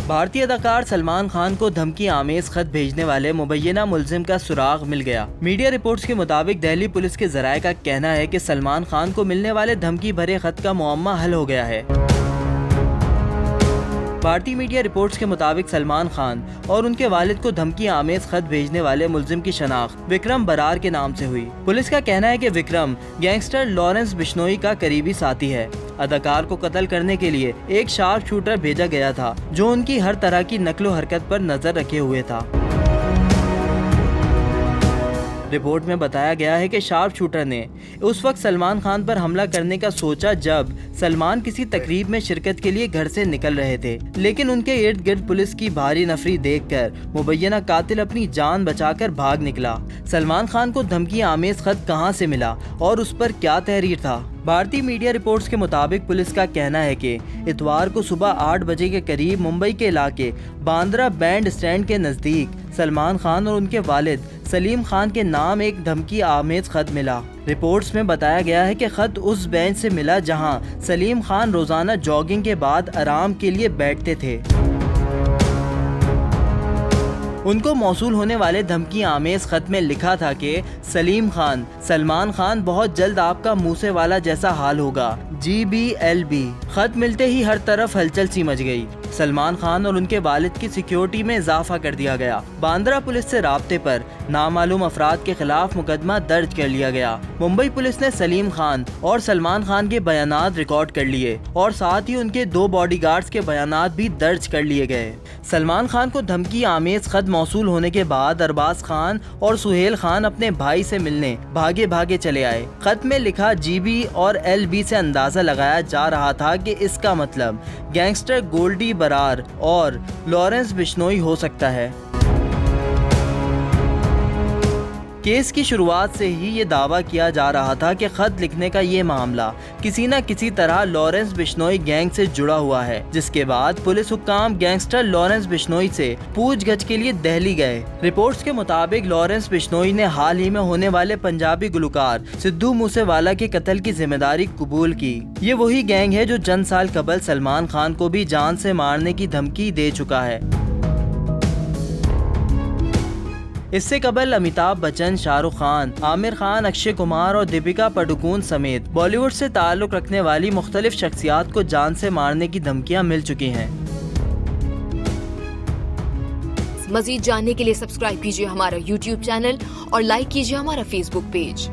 भारतीय अदाकार सलमान खान को धमकी आमेज खत भेजने वाले मुबैना मुलजिम का सुराग मिल गया। मीडिया रिपोर्ट्स के मुताबिक दिल्ली पुलिस के जराये का कहना है कि सलमान खान को मिलने वाले धमकी भरे खत का मुअम्मा हल हो गया है। भारतीय मीडिया रिपोर्ट्स के मुताबिक सलमान खान और उनके वालिद को धमकी आमेज खत भेजने वाले मुलजिम की शनाख्त विक्रम बरार के नाम से हुई। पुलिस का कहना है कि विक्रम गैंगस्टर लॉरेंस बिश्नोई का करीबी साथी है। अदाकार को कत्ल करने के लिए एक शार्प शूटर भेजा गया था जो उनकी हर तरह की नकलो हरकत पर नजर रखे हुए था। रिपोर्ट में बताया गया है कि शार्प शूटर ने उस वक्त सलमान खान पर हमला करने का सोचा जब सलमान किसी तकरीब में शिरकत के लिए घर से निकल रहे थे, लेकिन उनके इर्द गिर्द पुलिस की भारी नफरी देखकर मुबैना कातिल अपनी जान बचाकर भाग निकला। सलमान खान को धमकी आमेज खत कहां से मिला और उस पर क्या तहरीर था? भारतीय मीडिया रिपोर्ट्स के मुताबिक पुलिस का कहना है कि इतवार को सुबह 8 बजे के करीब मुंबई के इलाके बांद्रा बैंड स्टैंड के नज़दीक सलमान खान और उनके वालिद सलीम खान के नाम एक धमकी आमेज खत मिला। रिपोर्ट्स में बताया गया है कि खत उस बेंच से मिला जहां सलीम खान रोजाना जॉगिंग के बाद आराम के लिए बैठते थे। उनको मौसूल होने वाले धमकी आमेज खत में लिखा था कि सलीम खान, सलमान खान बहुत जल्द आपका मूसे वाला जैसा हाल होगा, GBLB। खत मिलते ही हर तरफ हलचल सी मच गई। सलमान खान और उनके वालिद की सिक्योरिटी में इजाफा कर दिया गया। बांद्रा पुलिस से राब्ते पर नामालूम अफराद के खिलाफ मुकदमा दर्ज कर लिया गया। मुंबई पुलिस ने सलीम खान और सलमान खान के बयानात रिकॉर्ड कर लिए और साथ ही उनके 2 बॉडीगार्ड्स के बयानात भी दर्ज कर लिए गए। सलमान खान को धमकी आमेज खत मौसूल होने के बाद अरबाज खान और सुहेल खान अपने भाई से मिलने भागे भागे चले आए। खत में लिखा GB और LB से अंदाजा लगाया जा रहा था कि इसका मतलब गैंगस्टर गोल्डी बरार और लॉरेंस बिश्नोई हो सकता है। केस की शुरुआत से ही ये दावा किया जा रहा था कि खत लिखने का ये मामला किसी न किसी तरह लॉरेंस बिश्नोई गैंग से जुड़ा हुआ है, जिसके बाद पुलिस हुक्काम गैंगस्टर लॉरेंस बिश्नोई से पूछगछ के लिए दिल्ली गए। रिपोर्ट्स के मुताबिक लॉरेंस बिश्नोई ने हाल ही में होने वाले पंजाबी गुलकार सिद्धू मूसेवाला के कत्ल की जिम्मेदारी कबूल की। ये वही गैंग है जो चंद साल कबल सलमान खान को भी जान से मारने की धमकी दे चुका है। इससे कबल अमिताभ बच्चन, शाहरुख खान, आमिर खान, अक्षय कुमार और दीपिका पादुकोण समेत बॉलीवुड से ताल्लुक रखने वाली मुख्तलिफ शख्सियात को जान से मारने की धमकियां मिल चुकी हैं। मजीद जानने के लिए सब्सक्राइब कीजिए हमारा YouTube चैनल और लाइक कीजिए हमारा Facebook पेज।